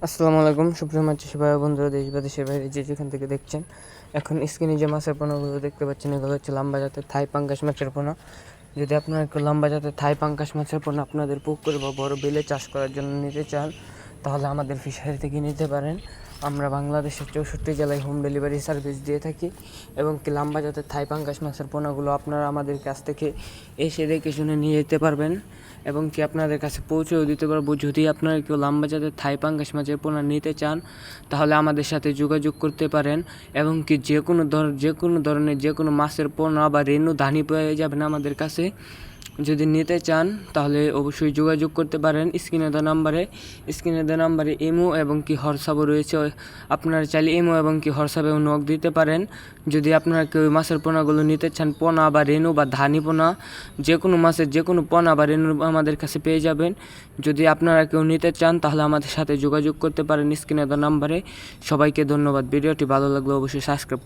আসসালামু আলাইকুম সুপ্রিয় মাছচাষী ভাই বন্ধুরা, দেশ বা দেশের বাইরে যে যেখান থেকে দেখছেন। এখন স্ক্রিনে যে মাছের পোনাগুলো দেখতে পাচ্ছেন, এগুলো হচ্ছে লম্বা জাতের থাই পাঙ্গাস মাছের পোনা। যদি আপনারা একটু লম্বা জাতের থাই পাঙ্গাস মাছের পোনা আপনাদের পুকুর বা বড় বিলে চাষ করার জন্য নিতে চান, তাহলে আমাদের ফিশারি থেকে নিতে পারেন। আমরা বাংলাদেশের 64 জেলায় হোম ডেলিভারি সার্ভিস দিয়ে থাকি এবং কি লম্বা জাতের থাই পাঙ্গাস মাছের পোনাগুলো আপনারা আমাদের কাছ থেকে এসে দেখে শুনে নিয়ে যেতে পারবেন এবং কি আপনাদের কাছে পৌঁছেও দিতে পারবো। যদি আপনারা কেউ লম্বা জাতের থাই পাঙ্গাস মাছের পোনা নিতে চান, তাহলে আমাদের সাথে যোগাযোগ করতে পারেন এবং কি যে কোনো ধরনের যে কোনো মাছের পোনা বা রেণু ধানি পেয়ে যাবেন আমাদের কাছে। যদি নিতে চান তাহলে অবশ্যই যোগাযোগ করতে পারেন স্ক্রিনে দেওয়া নাম্বারে ইমো এবং কি হোয়াটসঅ্যাপও রয়েছে। আপনারা চাইলে ইমো এবং কি হোয়াটসঅ্যাপেও নক দিতে পারেন। যদি আপনারা কেউ মাছের পোনাগুলো নিতে চান, পোনা বা রেণু বা ধানি পোনা, যে কোনো মাছের যে কোনো পোনা বা রেণু আমাদের কাছে পেয়ে যাবেন। যদি আপনারা কেউ নিতে চান তাহলে আমাদের সাথে যোগাযোগ করতে পারেন স্ক্রিনে দেওয়া নাম্বারে। সবাইকে ধন্যবাদ। ভিডিওটি ভালো লাগলে অবশ্যই সাবস্ক্রাইব